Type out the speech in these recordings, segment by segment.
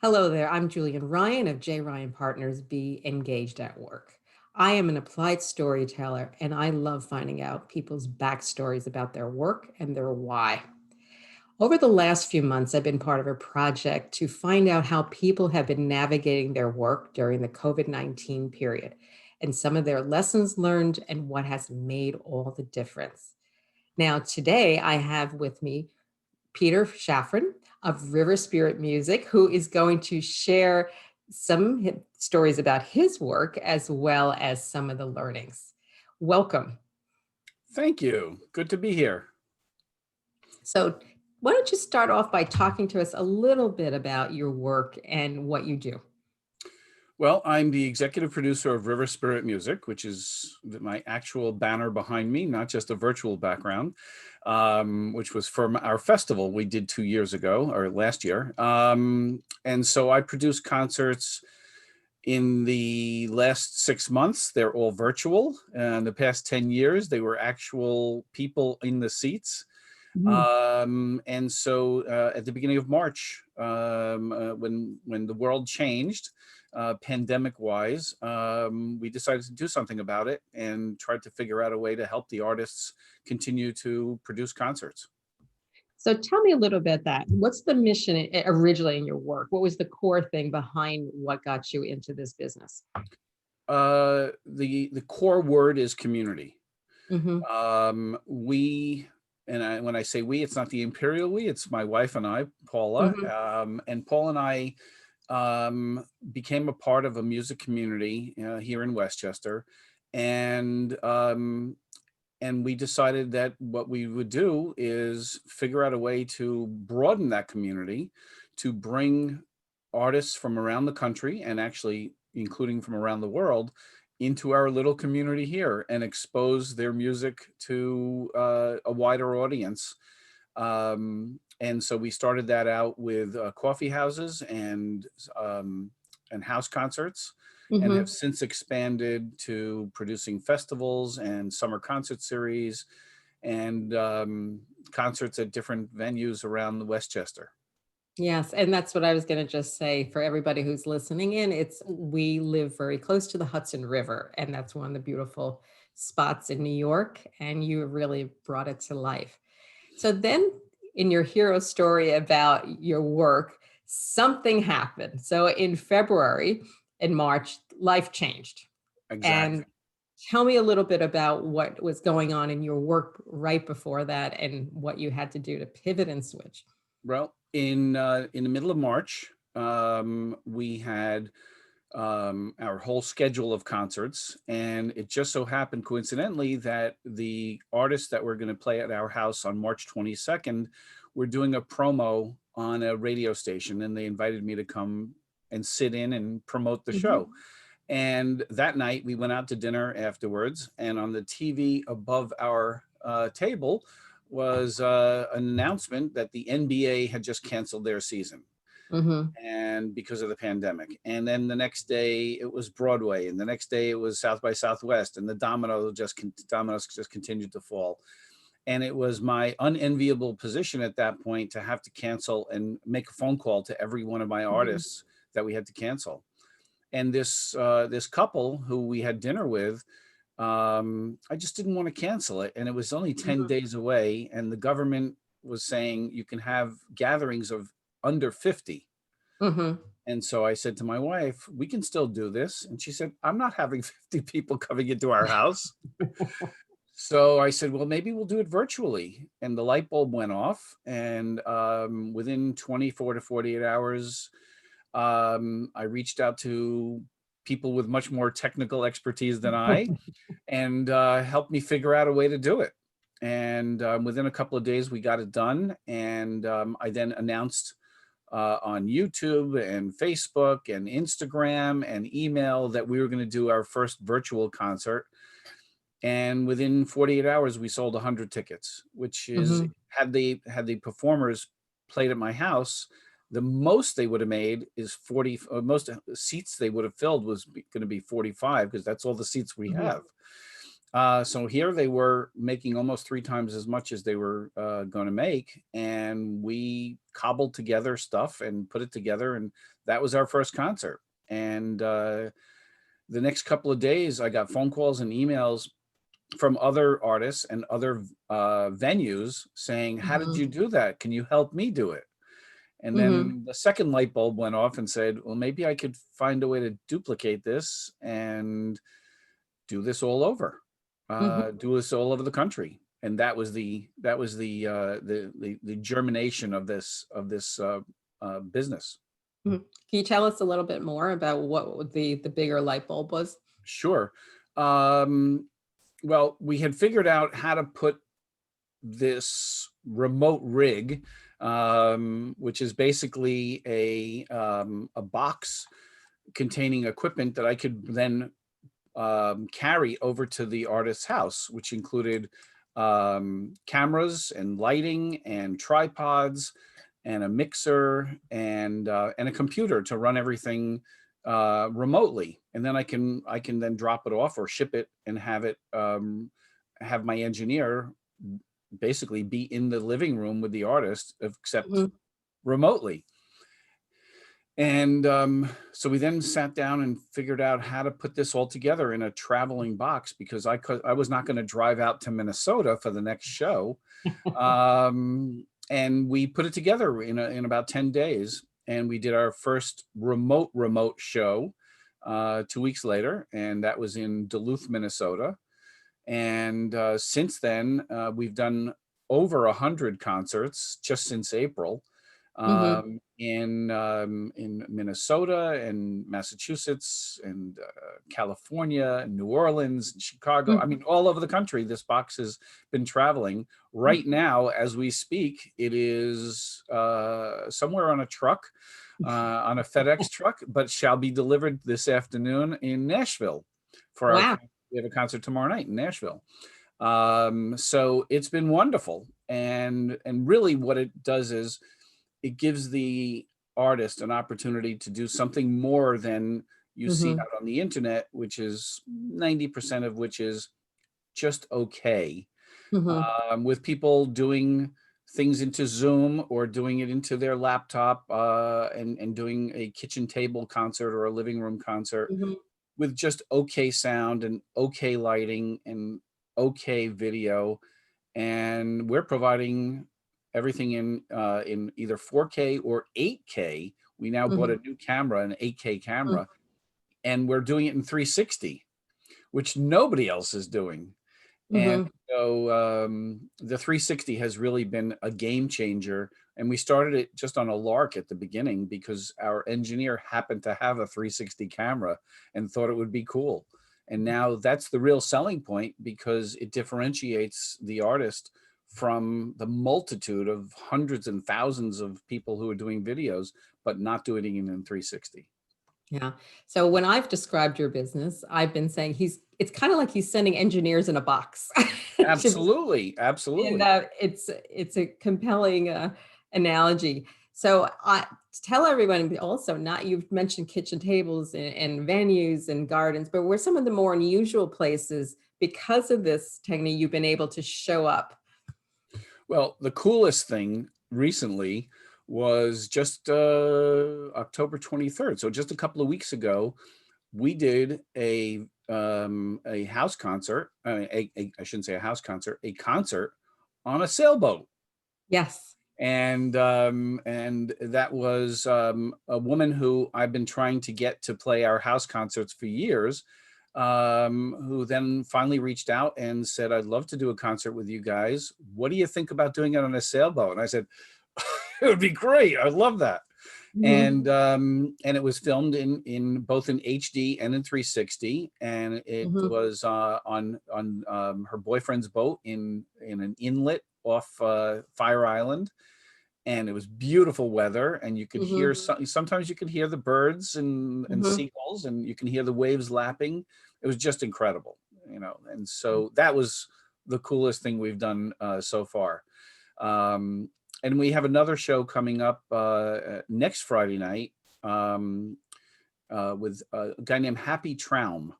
Hello there, I'm Julienne Ryan of J. Ryan Partners Be Engaged at Work. I am an applied storyteller and I love finding out people's backstories about their work and their why. Over the last few months, I've been part of a project to find out how people have been navigating their work during the COVID-19 period and some of their lessons learned and what has made all the difference. Now, today I have with me Peter Shafran of River Spirit Music, who is going to share some stories about his work as well as some of the learnings. Welcome. Thank you. Good to be here. So, why don't you start off by talking to us a little bit about your work and what you do? Well, I'm the executive producer of River Spirit Music, which is my actual banner behind me, not just a virtual background, which was from our festival we did 2 years ago or last year. And so I produce concerts in the last 6 months. They're all virtual. In the past 10 years, they were actual people in the seats. Mhm. And so at the beginning of March, when the world changed, pandemic-wise, we decided to do something about it and tried to figure out a way to help the artists continue to produce concerts. So, tell me a little bit that what's the mission originally in your work? What was the core thing behind what got you into this business? The core word is community. Hmm. We when I say we, it's not the imperial we, it's my wife and I, Paula. Hmm. And Paul and I became a part of a music community here in Westchester, and we decided that what we would do is figure out a way to broaden that community, to bring artists from around the country and actually including from around the world into our little community here and expose their music to a wider audience. And so we started that out with coffee houses and house concerts, and have Hmm. since expanded to producing festivals and summer concert series and concerts at different venues around the Westchester. Yes, and that's what I was going to just say for everybody who's listening in. It's we live very close to the Hudson River, and that's one of the beautiful spots in New York, and you really brought it to life. So then in your hero story about your work, something happened. So in February and March, life changed. Exactly. And tell me a little bit about what was going on in your work right before that and what you had to do to pivot and switch. Well, in the middle of March, we had our whole schedule of concerts, and it just so happened coincidentally that the artists that were going to play at our house on March 22nd were doing a promo on a radio station, and they invited me to come and sit in and promote the show. Mhm. And that night we went out to dinner afterwards, and on the TV above our table was an announcement that the NBA had just canceled their season, Mhm. and because of the pandemic. And then the next day it was Broadway, and the next day it was South by Southwest, and the dominoes just continued to fall. And it was my unenviable position at that point to have to cancel and make a phone call to every one of my Mhm. artists that we had to cancel. And this couple who we had dinner with, I just didn't want to cancel it, and it was only 10 Mhm. days away, and the government was saying you can have gatherings of under 50. Mhm. And so I said to my wife, we can still do this. And she said, I'm not having 50 people coming into our house. So I said, well, maybe we'll do it virtually. And the light bulb went off. And within 24 to 48 hours, I reached out to people with much more technical expertise than I, and helped me figure out a way to do it. And within a couple of days, we got it done. And I then announced on YouTube and Facebook and Instagram and email that we were going to do our first virtual concert. And within 48 hours, we sold 100 tickets, which is Mhm. had the performers played at my house, the most they would have made is 40. Most seats they would have filled was going to be 45 because that's all the seats we Mhm. have. So here they were making almost 3 times as much as they were going to make, and we cobbled together stuff and put it together, and that was our first concert. And the next couple of days, I got phone calls and emails from other artists and other venues saying, "How did Mhm. you do that? Can you help me do it?" And Mhm. then the second light bulb went off and said, "Well, maybe I could find a way to duplicate this and do this all over, Mhm. do this all over the country." And that was the germination of this business. Mhm. Can you tell us a little bit more about what the bigger light bulb was? Sure. Um, well, we had figured out how to put this remote rig, which is basically a box containing equipment that I could then carry over to the artist's house, which included cameras and lighting and tripods and a mixer and a computer to run everything remotely. And then I can then drop it off or ship it and have my engineer basically be in the living room with the artist, except Mhm. remotely. And so we then sat down and figured out how to put this all together in a traveling box, because I was not going to drive out to Minnesota for the next show. And we put it together in about 10 days, and we did our first remote show 2 weeks later, and that was in Duluth, Minnesota. And since then, we've done over 100 concerts just since April, Mhm. in Minnesota and Massachusetts and California and New Orleans and Chicago. I Mhm. mean, all over the country, this box has been traveling. Right now, as we speak, it is somewhere on a truck, on a FedEx truck, but shall be delivered this afternoon in Nashville for our. Wow. We have a concert tomorrow night in Nashville. So it's been wonderful, and really what it does is it gives the artist an opportunity to do something more than you see Mhm. out on the internet, which is 90% of which is just okay. Mhm. With people doing things into Zoom or doing it into their laptop, and doing a kitchen table concert or a living room concert Mhm. with just okay sound and okay lighting and okay video. And we're providing everything in either 4K or 8K. We now bought Mhm. a new camera, an 8K Mhm. camera, and we're doing it in 360, which nobody else is doing. And Mhm. so the 360 has really been a game changer. And we started it just on a lark at the beginning because our engineer happened to have a 360 camera and thought it would be cool. And now that's the real selling point, because it differentiates the artist from the multitude of hundreds and thousands of people who are doing videos, but not doing it in 360. Yeah. So when I've described your business, I've been saying it's kind of like he's sending engineers in a box. Absolutely. And Absolutely. it's a compelling analogy. So tell everyone also, not you've mentioned kitchen tables and venues and gardens, but where some of the more unusual places because of this technique you've been able to show up. Well, the coolest thing recently was just October 23rd. So just a couple of weeks ago, we did a house concert. I shouldn't say a house concert, a concert on a sailboat. Yes. And that was a woman who I've been trying to get to play our house concerts for years, who then finally reached out and said, "I'd love to do a concert with you guys. What do you think about doing it on a sailboat?" And I said, "It would be great. I love that." Mhm. And it was filmed in both in HD and in 360, and it Mhm. was on her boyfriend's boat in an inlet off Fire Island. And it was beautiful weather, and you could hear Mhm. sometimes you could hear the birds and Mhm. seagulls, and you can hear the waves lapping. It was just incredible, and so that was the coolest thing we've done so far. um, and we have another show coming up next Friday night, with a guy named Happy Traum,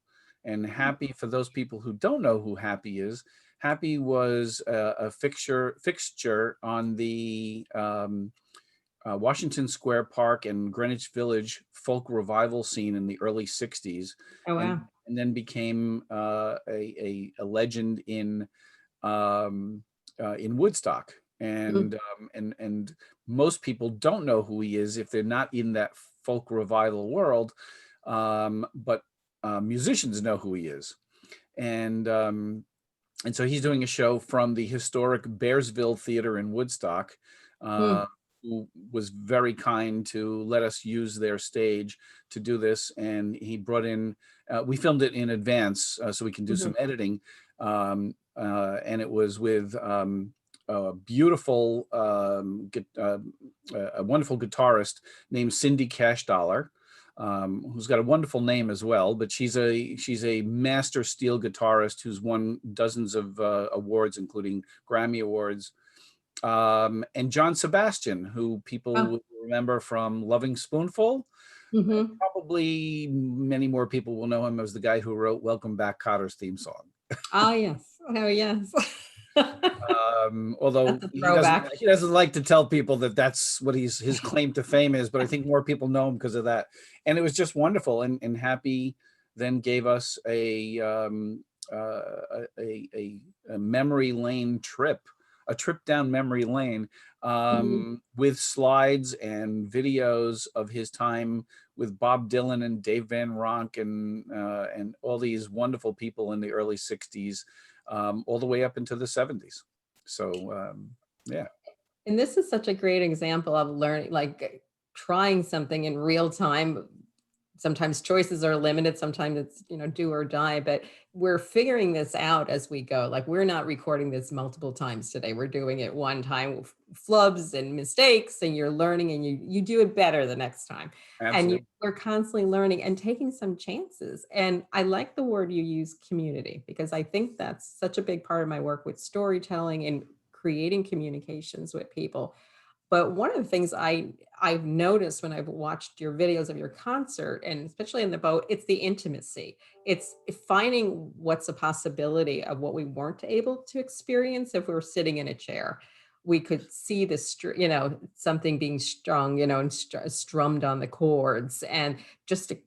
And Happy, for those people who don't know who Happy is, Happy was a fixture on the Washington Square Park and Greenwich Village folk revival scene in the early 60s, Oh, and wow. then became a legend in Woodstock. Mhm. And most people don't know who he is if they're not in that folk revival world, but musicians know who he is. And so he's doing a show from the historic Bearsville Theater in Woodstock, uh, Mm. who was very kind to let us use their stage to do this. And he brought in, we filmed it in advance so we can do some Mhm. editing. And it was with a beautiful, a wonderful guitarist named Cindy Cash Dollar, who's got a wonderful name as well, but she's a master steel guitarist who's won dozens of awards, including Grammy Awards. And John Sebastian, who people Oh. will remember from Loving Spoonful. Mhm. Probably many more people will know him as the guy who wrote Welcome Back, Cotter's theme song. Ah, yes. Oh, yes. Although That's a throwback. he doesn't like to tell people that that's what his claim to fame is, but I think more people know him because of that. And it was just wonderful. And Happy then gave us a memory lane trip, a trip down memory lane, Mhm. with slides and videos of his time with Bob Dylan and Dave Van Ronk and all these wonderful people in the early 60s, all the way up into the 70s. So yeah. And this is such a great example of learning, like trying something in real time. Sometimes choices are limited, sometimes it's, do or die, but we're figuring this out as we go. Like we're not recording this multiple times today. We're doing it one time with flubs and mistakes, and you're learning and you do it better the next time. And Absolutely. we're constantly learning and taking some chances. And I like the word you use, community, because I think that's such a big part of my work with storytelling and creating communications with people. But one of the things I've noticed when I've watched your videos of your concert, and especially in the boat, it's the intimacy. It's finding what's a possibility of what we weren't able to experience if we were sitting in a chair. We could see the something being strung, and strummed on the chords, and just a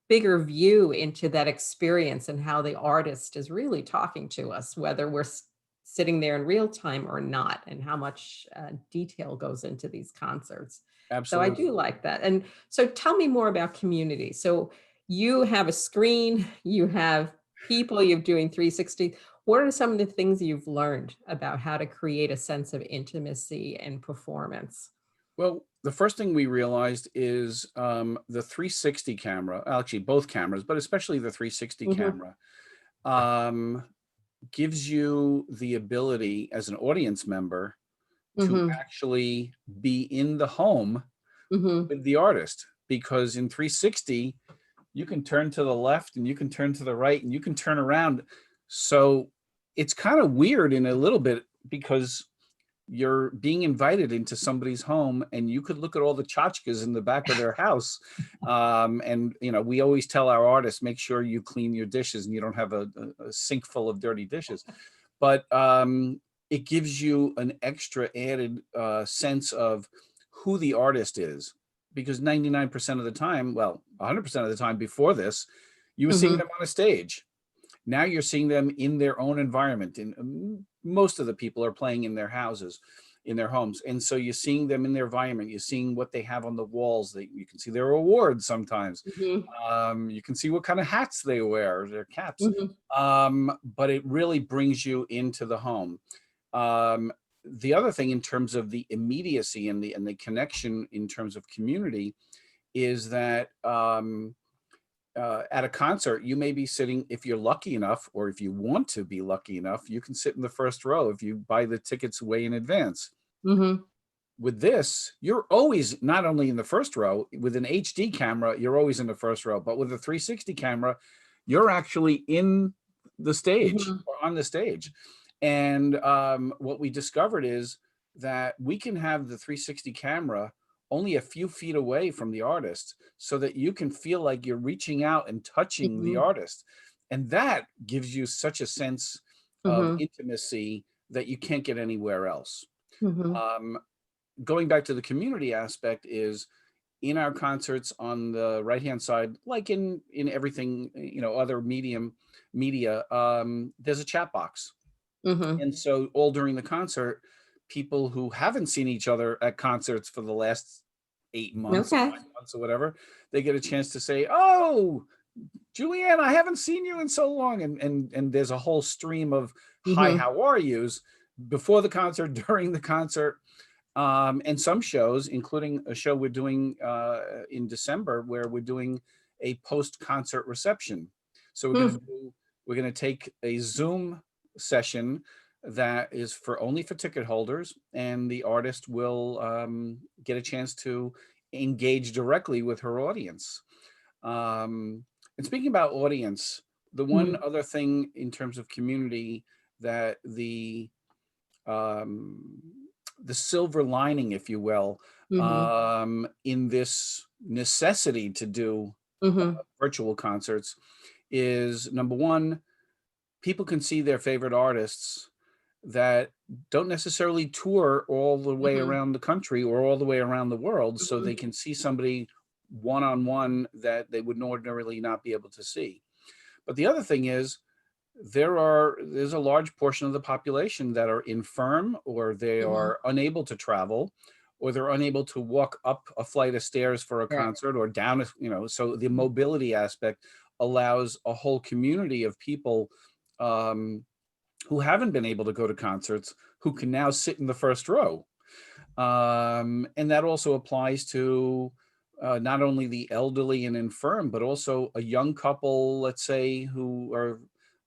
bigger view into that experience and how the artist is really talking to us, whether we're sitting there in real time or not, and how much detail goes into these concerts. So I Absolutely. do like that. And so tell me more about community. So you have a screen, you have people, you're doing 360. What are some of the things you've learned about how to create a sense of intimacy and performance? Well, the first thing we realized is the 360 camera, actually both cameras, but especially the 360 Hmm. camera, um, gives you the ability as an audience member to Hmm. actually be in the home Hmm. with the artist, because in 360 you can turn to the left and you can turn to the right and you can turn around. So it's kind of weird in a little bit, because you're being invited into somebody's home and you could look at all the tchotchkes in the back of their house. And we always tell our artists, make sure you clean your dishes and you don't have a sink full of dirty dishes. But it gives you an extra added sense of who the artist is, because 99% of the time, well, 100% of the time before this, you were seeing Hmm. them on a stage. Now you're seeing them in their own environment. And most of the people are playing in their houses, in their homes. And so you're seeing them in their environment. You're seeing what they have on the walls. You can see their awards sometimes. Hmm. You can see what kind of hats they wear, their caps. Hmm. But it really brings you into the home. Um, the other thing, in terms of the immediacy and the connection in terms of community, is that at a concert, you may be sitting, if you're lucky enough, or if you want to be lucky enough, you can sit in the first row if you buy the tickets way in advance. Hmm. With this, you're always not only in the first row. With an HD camera, you're always in the first row, but with a 360 camera, you're actually in the stage, Hmm. or on the stage. And what we discovered is that we can have the 360 camera only a few feet away from the artist, so that you can feel like you're reaching out and touching the Hmm. artist. And that gives you such a sense of Mhm. intimacy that you can't get anywhere else. Mhm. Um, Going back to the community aspect is in our concerts on the right hand side, like in everything, other media, there's a chat box. Mhm. And so all during the concert, people who haven't seen each other at concerts for the last 8 months, Okay. 9 months, or whatever, they get a chance to say, "Oh, Julienne, I haven't seen you in so long," and there's a whole stream of "Hi, Mhm. how are yous" before the concert, during the concert, and some shows, including a show we're doing in December, where we're doing a post-concert reception. So Mm. we're gonna take a Zoom session that is only for ticket holders, and the artist will get a chance to engage directly with her audience. And speaking about audience, the one Mhm. other thing in terms of community that um, the silver lining, if you will, Mhm. in this necessity to do Mhm. virtual concerts is number one, people can see their favorite artists that don't necessarily tour all the way Mhm. around the country or all the way around the world. So Mhm. they can see somebody one on one that they would ordinarily not be able to see. But the other thing is, there's a large portion of the population that are infirm, or they Mhm. are unable to travel, or they're unable to walk up a flight of stairs for a Right. concert, or down so the mobility aspect allows a whole community of people um, who haven't been able to go to concerts, who can now sit in the first row. And that also applies to not only the elderly and infirm, but also a young couple, let's say, who are,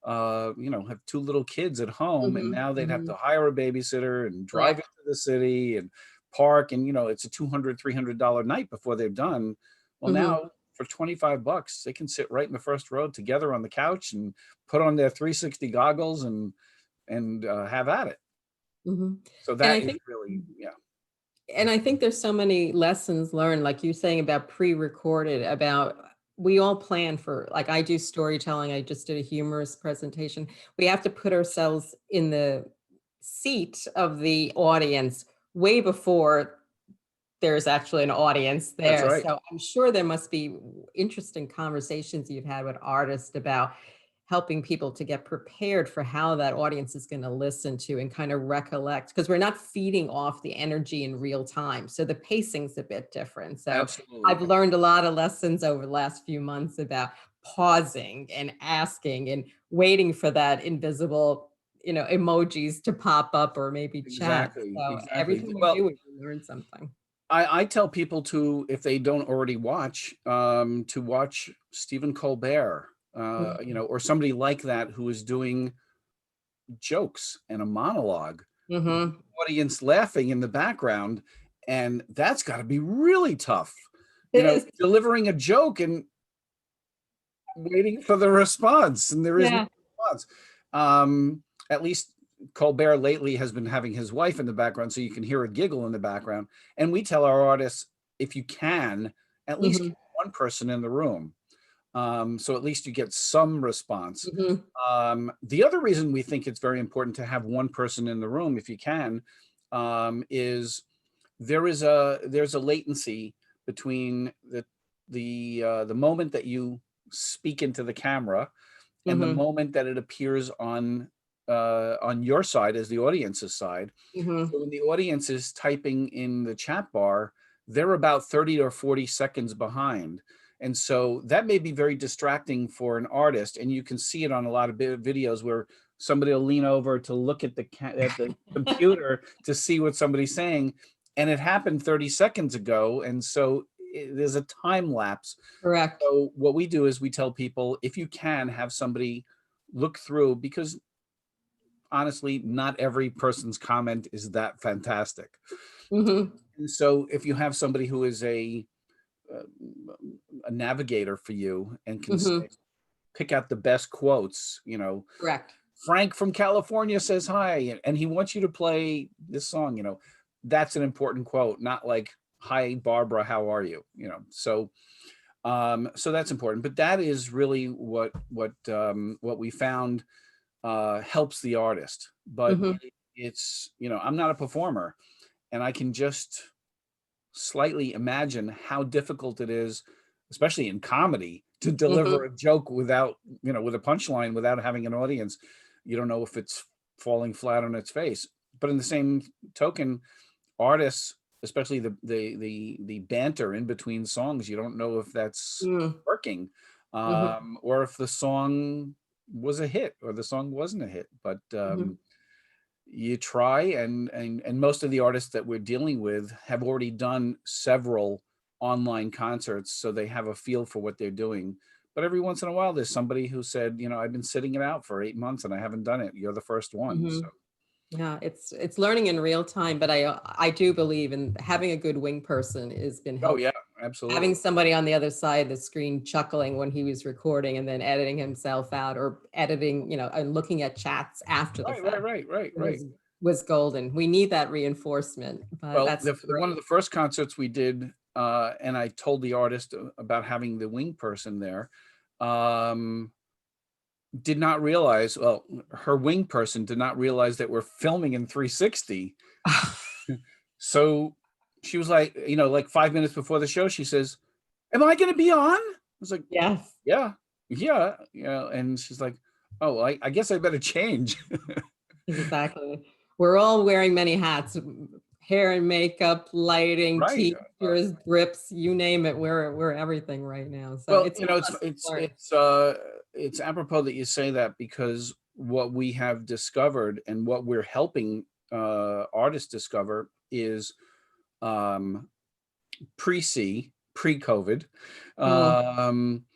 have two little kids at home, and Mhm. now they'd have to Mhm. hire a babysitter and drive Correct. into the city and park. And, it's a $200, $300 night before they're done. Well, Mhm. now for $25, they can sit right in the first row together on the couch and put on their 360 goggles and have at it. Mhm. So And that I is think really, yeah. and I think there's so many lessons learned, like you're saying about pre-recorded, about we all plan for, like I do storytelling, I just did a humorous presentation. We have to put ourselves in the seat of the audience way before there's actually an audience That's there. right. So I'm sure there must be interesting conversations you've had with artists about helping people to get prepared for how that audience is going to listen to and kind of recollect, because we're not feeding off the energy in real time. So the pacing's a bit different. So I've Absolutely. learned a lot of lessons over the last few months about pausing and asking and waiting for that invisible, emojis to pop up or maybe chat. Exactly. So every Exactly. time we do Well, it, we learn something. I tell people to, if they don't already watch, to watch Stephen Colbert, Mhm. or somebody like that who is doing jokes and a monologue, Mhm. audience laughing in the background. And that's got to be really tough, It is. delivering a joke and waiting for the response, and there is no Yeah. response. Um, at least Colbert lately has been having his wife in the background, so you can hear a giggle in the background. And we tell our artists, if you can, at least Mhm. keep one person in the room, so at least you get some response. Mhm. The other reason we think it's very important to have one person in the room, if you can, is there's a latency between the moment that you speak into the camera and the Mhm. moment that it appears on your side as the audience's side. Mhm. So when the audience is typing in the chat bar, they're about 30 or 40 seconds behind. And so that may be very distracting for an artist. And you can see it on a lot of videos where somebody will lean over to look at the computer to see what somebody's saying. And it happened 30 seconds ago. And so there's a time lapse. Correct. So what we do is we tell people, if you can, have somebody look through, because honestly, not every person's comment is that fantastic. Mhm. And so if you have somebody who is uh, a navigator for you and can Mhm. pick out the best quotes, Correct. Frank from California says hi, and he wants you to play this song, that's an important quote, not like, hi, Barbara, how are you? So So that's important, but that is really what we found helps the artist. But Hmm. it's, I'm not a performer, and I can just slightly imagine how difficult it is, especially in comedy, to Hmm. deliver a joke without, with a punchline without having an audience. You don't know if it's falling flat on its face. But in the same token, artists, especially the banter in between songs, you don't know if that's working, Hmm. or if the song was a hit or the song wasn't a hit. But Hmm. you try, and most of the artists that we're dealing with have already done several online concerts, so they have a feel for what they're doing. But every once in a while there's somebody who said, I've been sitting it out for 8 months and I haven't done it. You're the first one. Hmm. So Yeah, it's learning in real time, but I do believe in having a good wing person has been oh helpful. yeah, absolutely. Having somebody on the other side of the screen chuckling when he was recording and then editing himself out or editing, and looking at chats after the Right, right, fact right, right, right. was golden. We need that reinforcement, but Well, that's one of great. the first concerts we did, and I told the artist about having the wing person there, um, did not realize, well, her wing person did not realize that we're filming in 360. So she was like, like 5 minutes before the show, she says, "Am I going to be on?" I was like, Yes, "Yeah, yeah, yeah." And she's like, "Oh, I guess I better change." exactly. We're all wearing many hats, hair and makeup, lighting, Right. teachers, grips, you name it. We're everything right now. So Well, it's a lesson learned. it's apropos that you say that, because what we have discovered and what we're helping artists discover is, um, pre-COVID, Mm, um,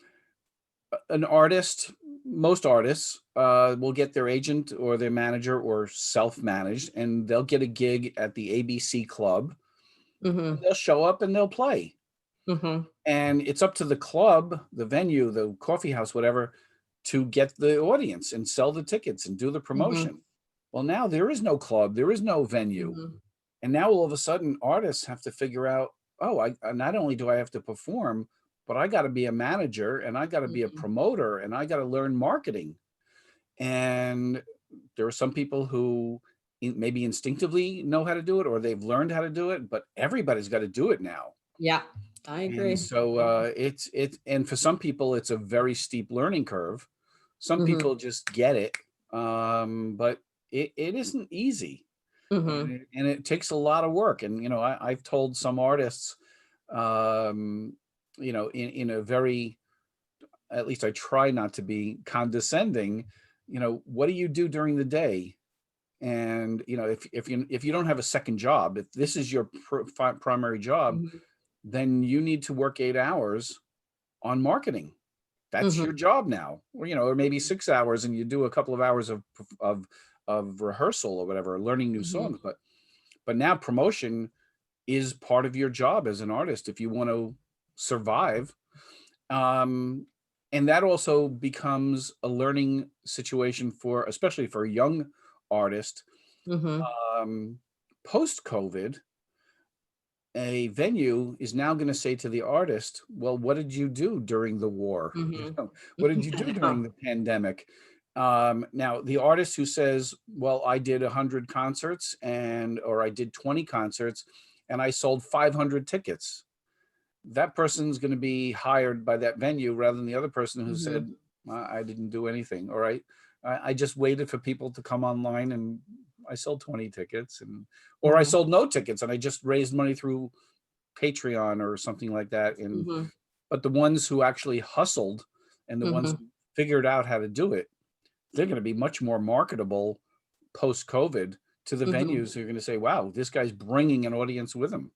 an artist, most artists will get their agent or their manager or self-managed, and they'll get a gig at the ABC club, and mhm, they'll show up and they'll play. mhm, And it's up to the club, the venue, the coffee house, whatever, to get the audience and sell the tickets and do the mhm, promotion. Well, now there is no club, there is no venue. mhm, And now all of a sudden artists have to figure out, oh, not only do I have to perform, but I got to be a manager and I got to be a mhm, promoter and I got to learn marketing. And there are some people who maybe instinctively know how to do it, or they've learned how to do it, but everybody's got to do it now. yeah, I And agree. so and for some people it's a very steep learning curve. Some Mhm, people just get it, but it isn't easy, mhm, and it takes a lot of work. And I've told some artists, um, in a very, at least I try not to be condescending. What do you do during the day? And if you don't have a second job, if this is your primary job, mhm, then you need to work 8 hours on marketing. That's mhm, your job now, or maybe 6 hours, and you do a couple of hours of of rehearsal or whatever, learning new mhm, songs. But now promotion is part of your job as an artist if you want to survive. Um, and that also becomes a learning situation for, especially for a young artist, mhm, post COVID. A venue is now going to say to the artist, well, what did you do during the war? mhm. What did you do I during know. the pandemic? Now the artist who says, well, I did 100 concerts, or I did 20 concerts and I sold 500 tickets, that person's going to be hired by that venue rather than the other person who Mhm, said, I didn't do anything. All right. I just waited for people to come online and I sold 20 tickets, or I yeah, sold no tickets and I just raised money through Patreon or something like that. mhm, But the ones who actually hustled and the ones mhm, who figured out how to do it, they're going to be much more marketable post COVID to the mhm. venues who are going to say, wow, this guy's bringing an audience with him.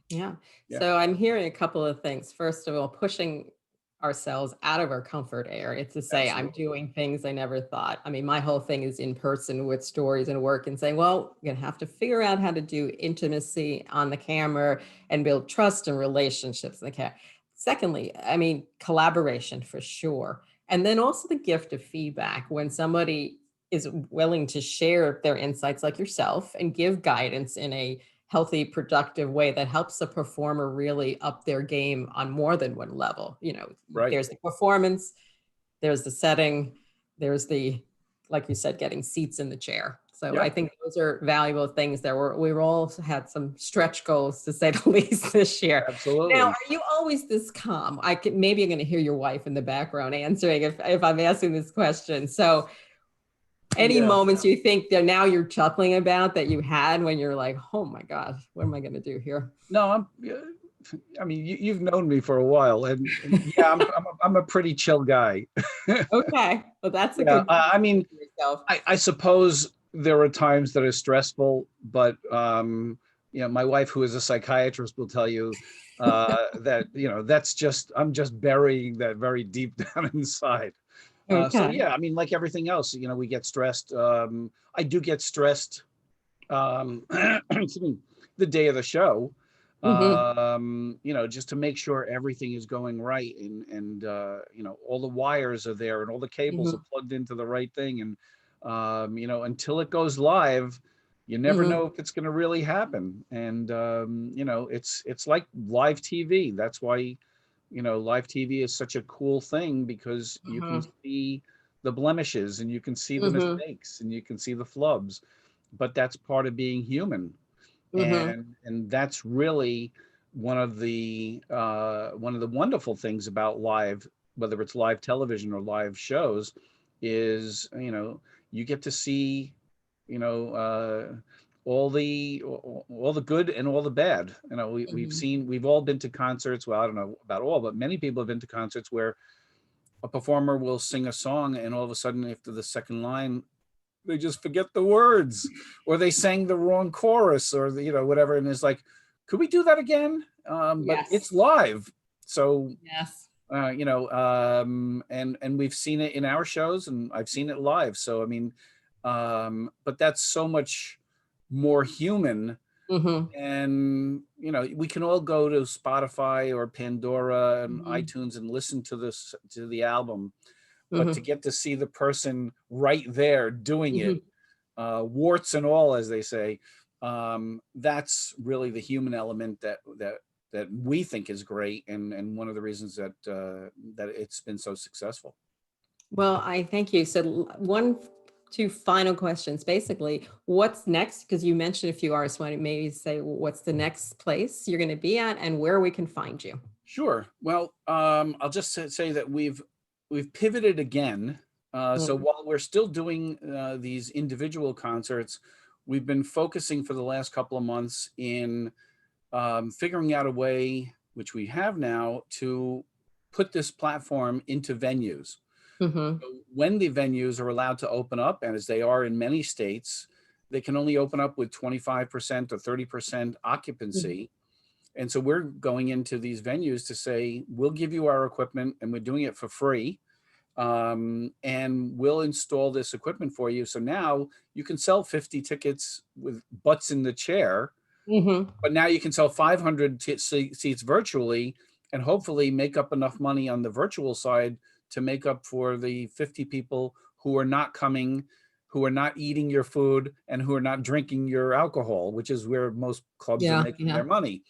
Yeah. Yeah, So I'm hearing a couple of things. First of all, pushing ourselves out of our comfort area to say, I'm absolutely. doing things I never thought. I mean, my whole thing is in person with stories and work and saying, well, you're going to have to figure out how to do intimacy on the camera and build trust and relationships in the camera. Secondly, I mean, collaboration for sure. And then also the gift of feedback when somebody is willing to share their insights like yourself and give guidance in a healthy, productive way that helps the performer really up their game on more than one level. You know, Right. there's the performance, there's the setting, there's the, like you said, getting seats in the chair. So I Yeah, think those are valuable things that we've all had some stretch goals, to say the least, this year. Now, absolutely. are you always this calm? I could, maybe I'm going to hear your wife in the background answering if I'm asking this question. So any Yeah. moments you think that now you're chuckling about that you had when you're like, oh my God, what am I going to do here? No, I mean, you've known me for a while, and yeah, I'm a pretty chill guy. Okay. Well, that's a Yeah, good I mean, for yourself. I suppose there are times that are stressful, but you know, my wife, who is a psychiatrist, will tell you that, you know, that's just, I'm just burying that very deep down inside. So Okay. yeah, I mean, like everything else, you know, we get stressed. I do get stressed. Excuse me, the day of the show. Hmm. You know, just to make sure everything is going right, and you know, all the wires are there and all the cables are Hmm. plugged into the right thing, and you know, until it goes live, you never Hmm. know if it's going to really happen. And you know, it's like live TV. That's why, you know, live TV is such a cool thing, because you can Hmm. see the blemishes and you can see the Hmm. mistakes and you can see the flubs, but that's part of being human. Hmm. And that's really one of the wonderful things about live, whether it's live television or live shows, is, you know, you get to see, you know, all the good and all the bad. You know, Hmm. we've all been to concerts. Well, I don't know about all, but many people have been to concerts where a performer will sing a song, and all of a sudden, after the second line, they just forget the words, or they sang the wrong chorus, or the, you know, whatever, and it's like, could we do that again? But Yes. it's live, so Yes. you know, and we've seen it in our shows, and I've seen it live. So I mean, but that's so much more human. Hmm. And you know, we can all go to Spotify or Pandora and Hmm. iTunes and listen to this, to the album, but to Hmm. get to see the person right there doing it, Hmm. warts and all, as they say, that's really the human element that we think is great, and one of the reasons that that it's been so successful. Well, I thank you. So, one, two final questions. Basically, what's next? Because you mentioned a few artists. Want to maybe say what's the next place you're going to be at and where we can find you? Sure. Well, I'll just say that we've pivoted again. So Mm. while we're still doing these individual concerts, we've been focusing for the last couple of months in figuring out a way, which we have now, to put this platform into venues. Mhm. So when the venues are allowed to open up, and as they are in many states, they can only open up with 25% or 30% Mhm. occupancy. And so we're going into these venues to say, we'll give you our equipment and we're doing it for free. And we'll install this equipment for you. So now you can sell 50 tickets with butts in the chair, Mhm. but now you can sell 500 seats virtually, and hopefully make up enough money on the virtual side to make up for the 50 people who are not coming, who are not eating your food, and who are not drinking your alcohol, which is where most clubs are Yeah, making yeah. their money.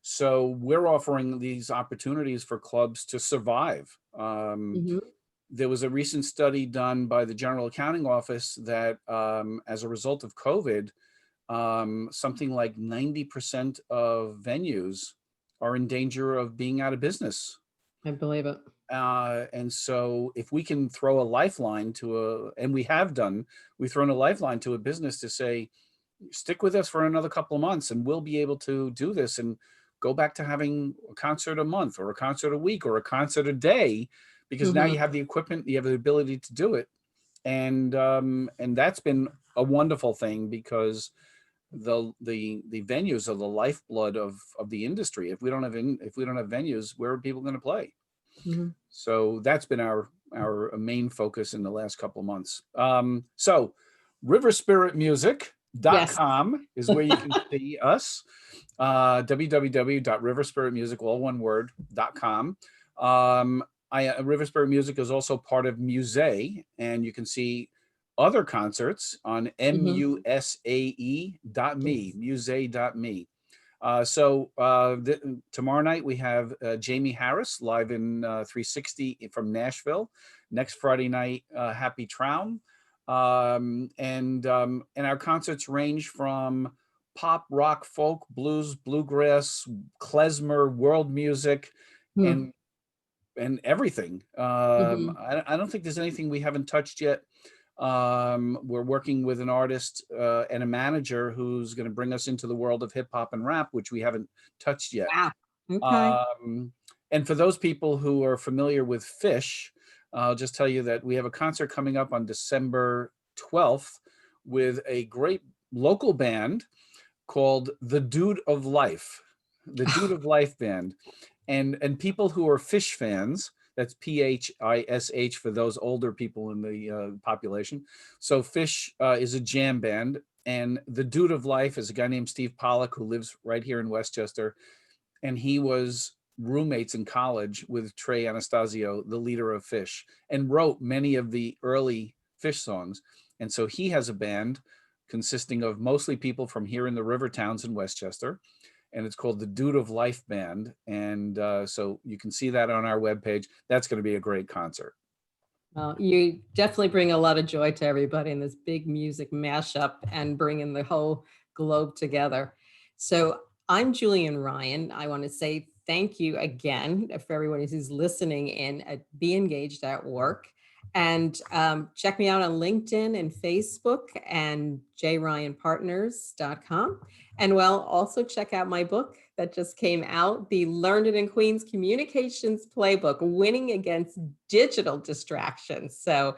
So we're offering these opportunities for clubs to survive. Mhm. There was a recent study done by the General Accounting Office that, as a result of COVID, something like 90% of venues are in danger of being out of business. I believe it. And so if we can throw a lifeline to and we have done, we've thrown a lifeline to a business to say, stick with us for another couple of months and we'll be able to do this and go back to having a concert a month or a concert a week or a concert a day, because now you Mhm. have the equipment, you have the ability to do it. And that's been a wonderful thing, because the venues are the lifeblood of the industry. If we don't have if we don't have venues, where are people going to play? Mhm. So that's been our main focus in the last couple of months. So Yes. riverspiritmusic.com is where you can see us. www.riverspiritmusic, all one word.com. River Spirit Music is also part of Musae, and you can see other concerts on Mhm. musae.me, Yes. musae.me. Tomorrow night we have Jamie Harris live in 360 from Nashville. Next Friday night, Happy Traum. And our concerts range from pop, rock, folk, blues, bluegrass, klezmer, world music, Hmm. and everything. Mhm. I don't think there's anything we haven't touched yet. We're working with an artist and a manager who's going to bring us into the world of hip hop and rap, which we haven't touched yet. Wow. Okay. Um, and for those people who are familiar with Fish, I'll just tell you that we have a concert coming up on December 12th with a great local band called The Dude of Life, the Dude of Life Band. And people who are Fish fans, that's Phish for those older people in the population. So Fish is a jam band, and the Dude of Life is a guy named Steve Pollock who lives right here in Westchester, and he was roommates in college with Trey Anastasio, the leader of Fish, and wrote many of the early Fish songs. And so he has a band consisting of mostly people from here in the river towns in Westchester, and it's called the Dude of Life Band. And so you can see that on our webpage. That's going to be a great concert. Well, you definitely bring a lot of joy to everybody in this big music mashup and bringing the whole globe together. So I'm Julienne Ryan. I want to say thank you again for everyone who's listening in at Be Engaged at Work. And check me out on LinkedIn and Facebook and jryanpartners.com. And well, also check out my book that just came out, The Learned in Queens Communications Playbook, Winning Against Digital Distractions. So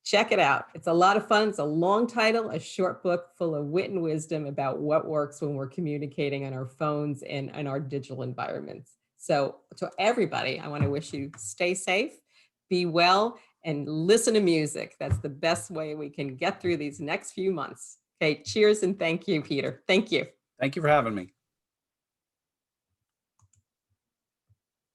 check it out. It's a lot of fun. It's a long title, a short book full of wit and wisdom about what works when we're communicating on our phones and in our digital environments. So to everybody, I want to wish you stay safe, be well, and listen to music. That's the best way we can get through these next few months. Okay, cheers and thank you, Peter. Thank you. Thank you for having me.